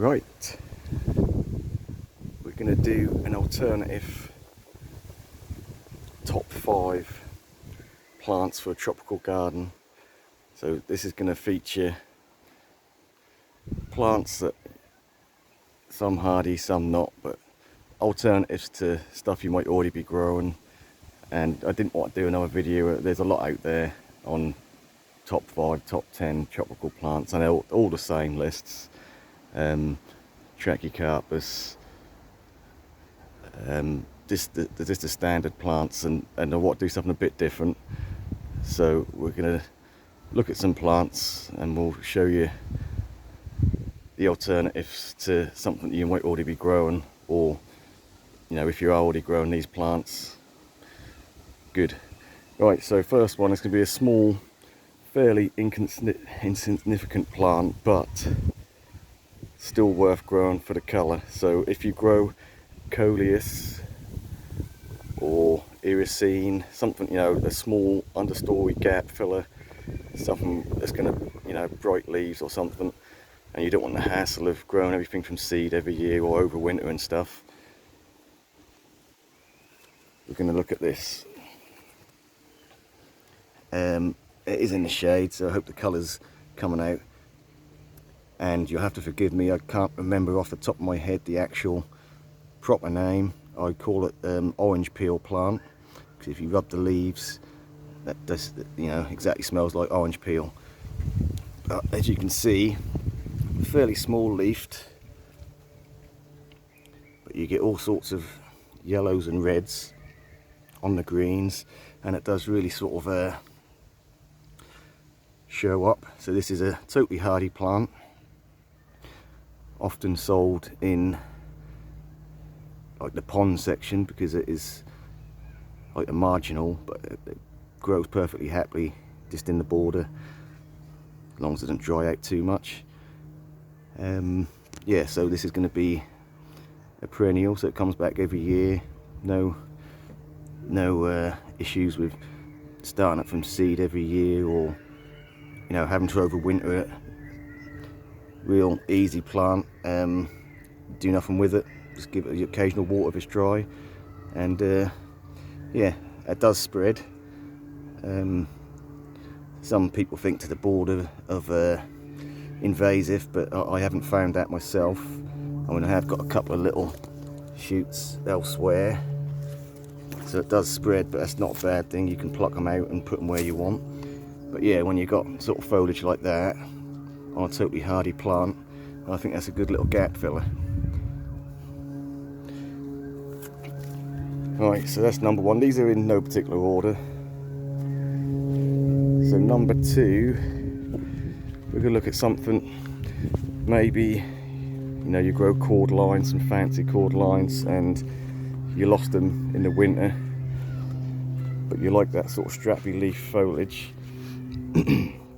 Right, we're going to do an alternative top 5 plants for a tropical garden. So this is going to feature plants that some hardy, some not, but alternatives to stuff you might already be growing. And I didn't want to do another video. There's a lot out there on top 5, top 10 tropical plants, and they're all the same lists. Trachycarpus, just the standard plants, and I want to do something a bit different. So we're going to look at some plants and we'll show you the alternatives to something you might already be growing, or if you are already growing these plants, good. Right, so first one is going to be a small, fairly insignificant plant, but still worth growing for the colour. So if you grow Coleus or Iracine, something, a small understory gap filler, something that's going to, bright leaves or something, and you don't want the hassle of growing everything from seed every year or over winter and stuff, we're going to look at this. It is in the shade, so I hope the colour's coming out. And you'll have to forgive me, I can't remember off the top of my head the actual proper name. I call it orange peel plant, because if you rub the leaves, that does, exactly smells like orange peel. But as you can see, fairly small leafed, but you get all sorts of yellows and reds on the greens, and it does really sort of show up. So this is a totally hardy plant, often sold in like the pond section because it is like a marginal, but it grows perfectly happily just in the border, as long as it doesn't dry out too much. Yeah, so this is going to be a perennial, so it comes back every year. No issues with starting it from seed every year, or having to overwinter it. Real easy plant. Do nothing with it, just give it the occasional water if it's dry, and yeah, it does spread. Some people think to the border of invasive, but I haven't found that myself. I mean, I have got a couple of little shoots elsewhere, so it does spread, but that's not a bad thing. You can pluck them out and put them where you want. But yeah, when you've got sort of foliage like that on a totally hardy plant, I think that's a good little gap filler. Right, so that's number 1. These are in no particular order. So number 2, we're going to look at something, maybe, you grow cordlines, some fancy cordlines, and you lost them in the winter, but you like that sort of strappy leaf foliage.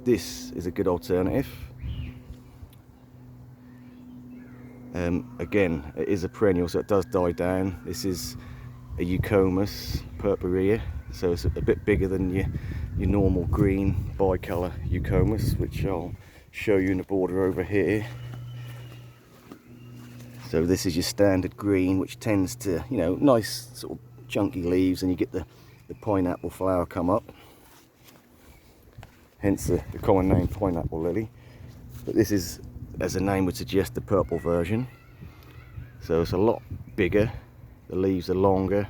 This is a good alternative. Again, it is a perennial, so it does die down. This is a Eucomus purpurea, so it's a bit bigger than your normal green bicolour Eucomus, which I'll show you in the border over here. So this is your standard green, which tends to, nice sort of chunky leaves, and you get the pineapple flower come up, hence the common name pineapple lily. But this is, as the name would suggest, the purple version. So it's a lot bigger, the leaves are longer,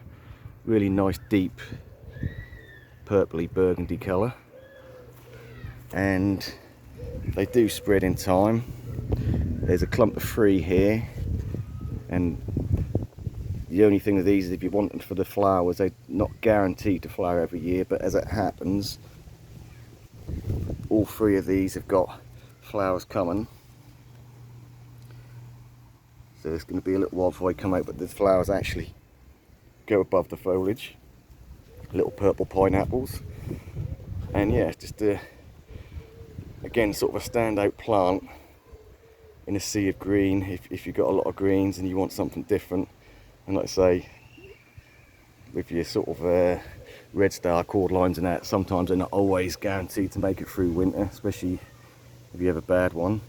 really nice deep purpley burgundy colour, and they do spread in time. There's a clump of 3 here, and the only thing with these is if you want them for the flowers, they're not guaranteed to flower every year, but as it happens, all 3 of these have got flowers coming. So it's going to be a little while before they come out, but the flowers actually go above the foliage. Little purple pineapples. And yeah, it's just again, sort of a standout plant in a sea of green, if you've got a lot of greens and you want something different. And like I say, with your sort of red star cordlines and that, sometimes they're not always guaranteed to make it through winter, especially if you have a bad one.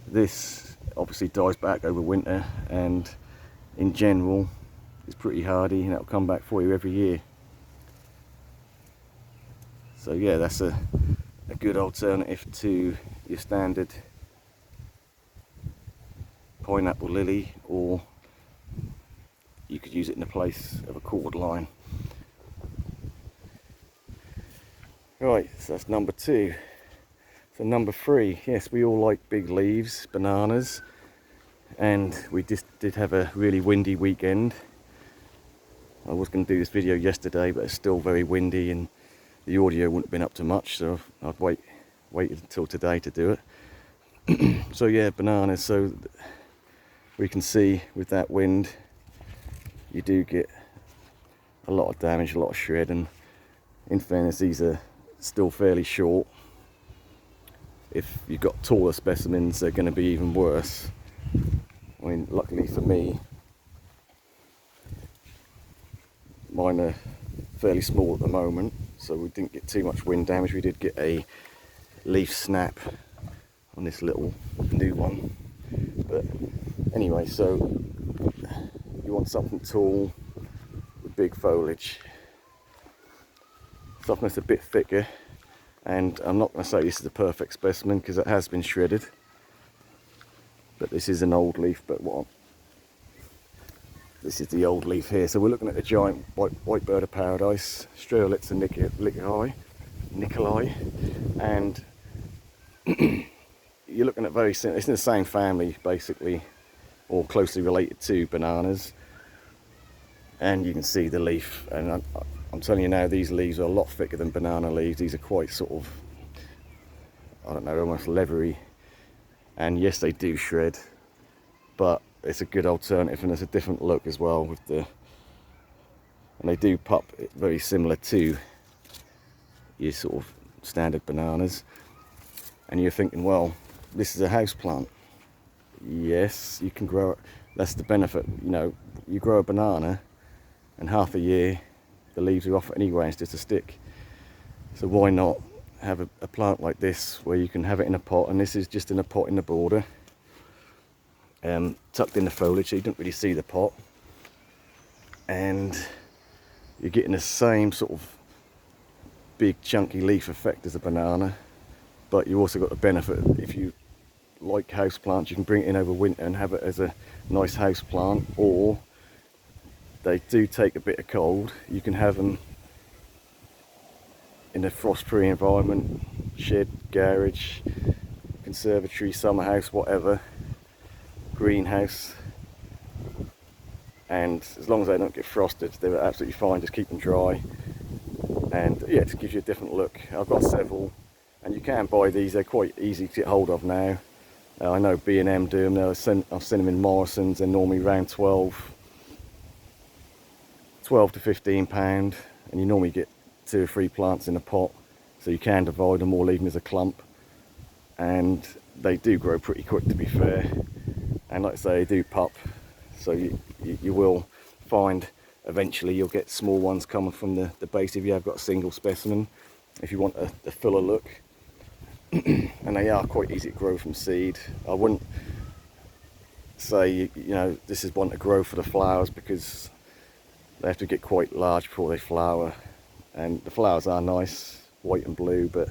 This obviously dies back over winter, and in general it's pretty hardy and it'll come back for you every year. So yeah, that's a good alternative to your standard pineapple lily, or you could use it in the place of a cord line. Right, so that's number 2. So number 3, yes, we all like big leaves, bananas, and we just did have a really windy weekend. I was going to do this video yesterday, but it's still very windy and the audio wouldn't have been up to much, so I'd waited until today to do it. So yeah, bananas. So we can see with that wind, you do get a lot of damage, a lot of shred, and in fairness, these are still fairly short. If you've got taller specimens, they're going to be even worse. I mean, luckily for me, mine are fairly small at the moment, so we didn't get too much wind damage. We did get a leaf snap on this little new one, but anyway, so you want something tall with big foliage, something that's a bit thicker. And I'm not going to say this is the perfect specimen because it has been shredded, but this is an old leaf. But this is the old leaf here. So we're looking at the giant white bird of paradise, Strelitz and Nicolai, and you're looking at very similar. It's in the same family basically, or closely related to bananas. And you can see the leaf, and I'm telling you now, these leaves are a lot thicker than banana leaves. These are quite sort of, I don't know, almost leathery. And yes, they do shred, but it's a good alternative, and it's a different look as well with the, and they do pup very similar to your sort of standard bananas. And you're thinking, well, this is a house plant. Yes, you can grow it. That's the benefit, you know, you grow a banana and half a year the leaves are off anyway, and it's just a stick. So why not have a plant like this where you can have it in a pot, and this is just in a pot in the border, tucked in the foliage so you don't really see the pot, and you're getting the same sort of big chunky leaf effect as a banana, but you also got the benefit, if you like house plants, you can bring it in over winter and have it as a nice house plant, or they do take a bit of cold. You can have them in a frost-free environment, shed, garage, conservatory, summer house, whatever, greenhouse, and as long as they don't get frosted, they're absolutely fine. Just keep them dry, and yeah, it just gives you a different look. I've got several, and you can buy these. They're quite easy to get hold of now. I know B&M do them. I've seen them in Morrison's. They're normally around 12 to 15 pound, and you normally get 2 or 3 plants in a pot, so you can divide them or leave them as a clump, and they do grow pretty quick, to be fair. And like I say, they do pup, so you will find eventually you'll get small ones coming from the base if you have got a single specimen, if you want a fuller look. And they are quite easy to grow from seed. I wouldn't say you know this is one to grow for the flowers, because they have to get quite large before they flower, and the flowers are nice, white and blue, but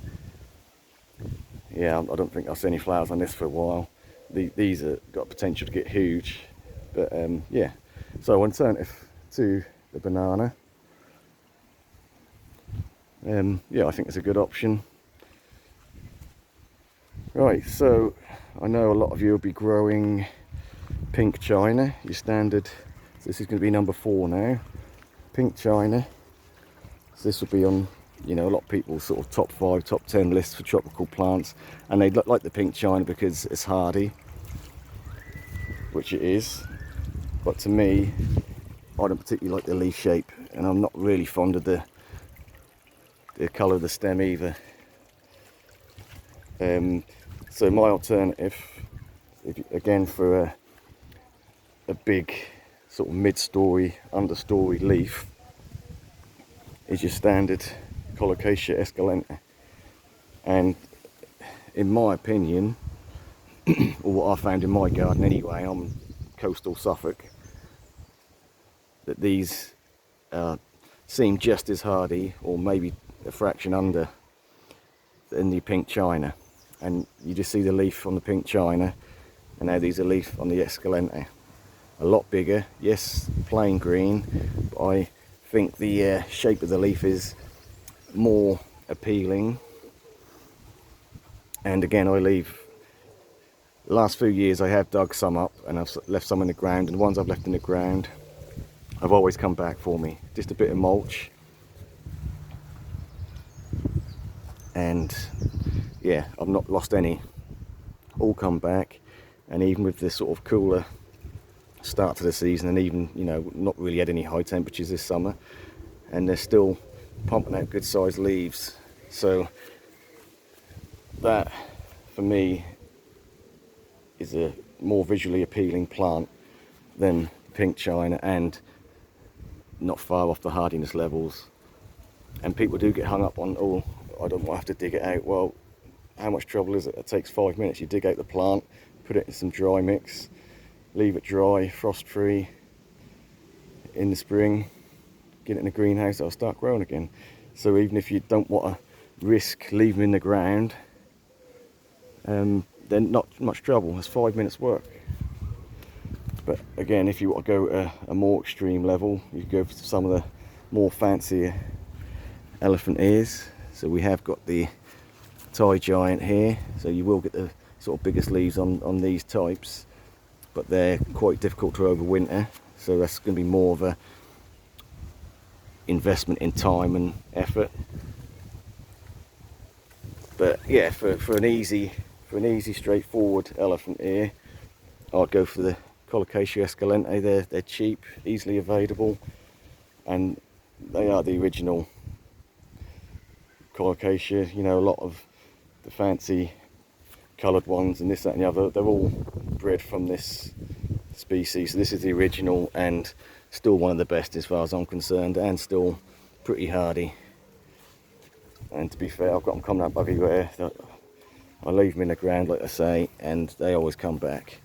yeah, I don't think I'll see any flowers on this for a while. These are got potential to get huge, but yeah. So alternative to the banana, yeah, I think it's a good option. Right, so I know a lot of you will be growing pink china, your standard. So this is going to be number 4 now, pink china. So this will be on, you know, a lot of people's sort of top 5, top 10 lists for tropical plants, and they look like the pink china because it's hardy, which it is. But to me, I don't particularly like the leaf shape, and I'm not really fond of the colour of the stem either. So my alternative, again, for a big sort of mid-story, understory leaf, is your standard Colocasia esculenta. And in my opinion, or what I found in my garden anyway, I'm coastal Suffolk, that these seem just as hardy, or maybe a fraction under, than the pink China. And you just see the leaf on the pink China, and now these are leaf on the Escalente. A lot bigger, yes, plain green, but I think the shape of the leaf is more appealing. And again, the last few years I have dug some up and I've left some in the ground, and the ones I've left in the ground have always come back for me. Just a bit of mulch, and yeah, I've not lost any. All come back, and even with this sort of cooler start to the season, and even, you know, not really had any high temperatures this summer, and they're still pumping out good sized leaves. So that for me is a more visually appealing plant than pink China, and not far off the hardiness levels. And people do get hung up on, oh, I don't have to dig it out. Well, how much trouble is it? It takes 5 minutes. You dig out the plant, put it in some dry mix, leave it dry, frost free in the spring, get it in a greenhouse, it'll start growing again. So even if you don't want to risk leaving them in the ground, then not much trouble. It's 5 minutes work. But again, if you want to go at a more extreme level, you go for some of the more fancier elephant ears. So we have got the Thai giant here, so you will get the sort of biggest leaves on these types, but they're quite difficult to overwinter, so that's going to be more of a investment in time and effort. But yeah, for an easy straightforward elephant ear, I'd go for the Colocasia Escalente. They're cheap, easily available, and they are the original Colocasia. You know, a lot of the fancy coloured ones and this, that and the other, they're all bred from this species. So this is the original, and still one of the best as far as I'm concerned, and still pretty hardy. And to be fair, I've got them coming up everywhere. I leave them in the ground, like I say, and they always come back.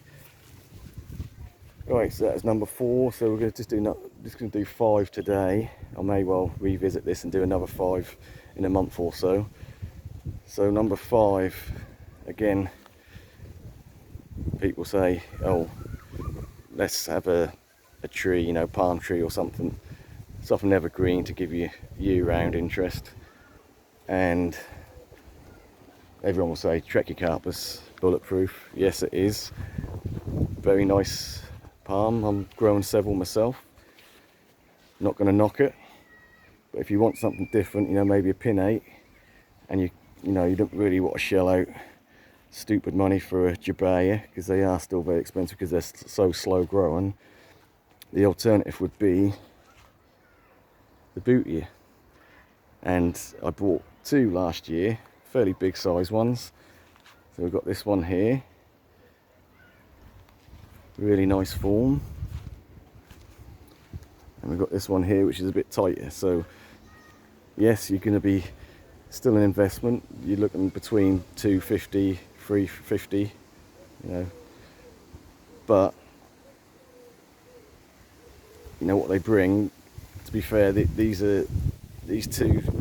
Right, so that's number 4. So we're going to do 5 today. I may well revisit this and do another 5 in a month or so. So number 5, again, people say, oh, let's have a tree, you know, palm tree or something evergreen to give you year-round interest. And everyone will say Trachycarpus bulletproof. Yes, it is. Very nice palm. I'm growing several myself. Not going to knock it. But if you want something different, you know, maybe a pinnate, and you don't really want to shell out stupid money for a Jabaya, because they are still very expensive because they're so slow growing, the alternative would be the Bootea. And I bought 2 last year, fairly big size ones. So we've got this one here, really nice form, and we've got this one here which is a bit tighter. So yes, you're going to be still an investment. You're looking between 250, 350, you know, but you know what they bring. To be fair, these 2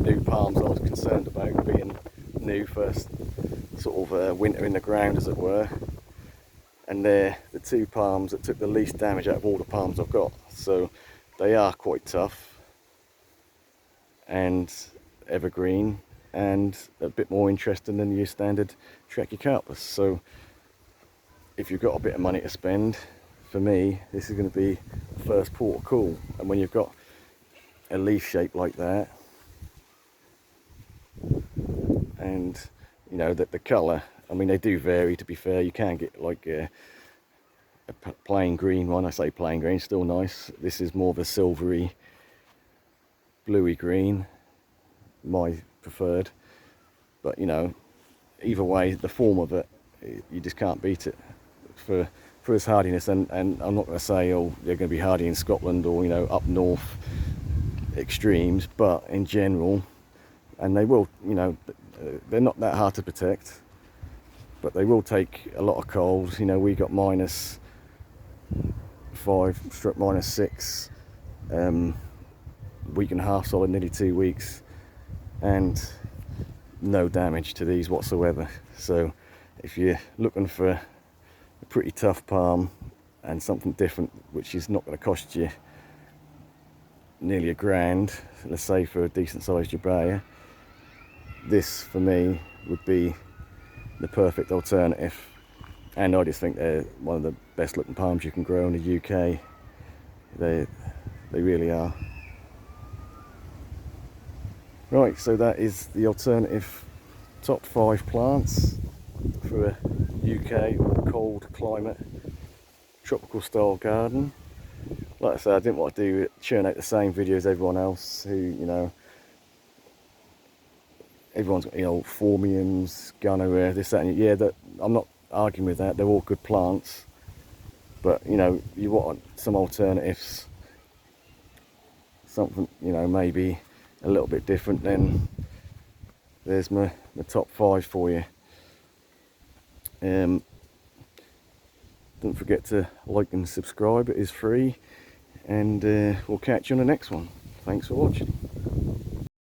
new palms I was concerned about, being new, first sort of winter in the ground, as it were, and they're the 2 palms that took the least damage out of all the palms I've got. So they are quite tough and evergreen, and a bit more interesting than your standard Trachycarpus. So if you've got a bit of money to spend, for me, this is going to be the first port of call. And when you've got a leaf shape like that, and you know that the colour, I mean, they do vary. To be fair, you can get like a plain green one. I say plain green, still nice. This is more of a silvery, bluey green, my preferred. But you know, either way, the form of it, you just can't beat it for its hardiness. And I'm not going to say, oh, they're going to be hardy in Scotland or, you know, up north extremes, but in general, and they will, you know, they're not that hard to protect. but they will take a lot of cold. You know, we got -5 struck -6, week and a half solid, nearly 2 weeks, and no damage to these whatsoever. So if you're looking for a pretty tough palm and something different, which is not going to cost you nearly £1,000, let's say, for a decent sized Jabaya, this for me would be the perfect alternative. And I just think they're one of the best looking palms you can grow in the UK. They really are. Right, so that is the alternative top 5 plants for a UK cold climate tropical style garden. Like I said, I didn't want to churn out the same video as everyone else who, you know, everyone's got, you know, phormiums, gonorrhea, this, that, and yeah, that I'm not arguing with that. They're all good plants, but you know, you want some alternatives, something, you know, maybe a little bit different. Then there's my top 5 for you. Don't forget to like and subscribe. It is free, and we'll catch you on the next one. Thanks for watching.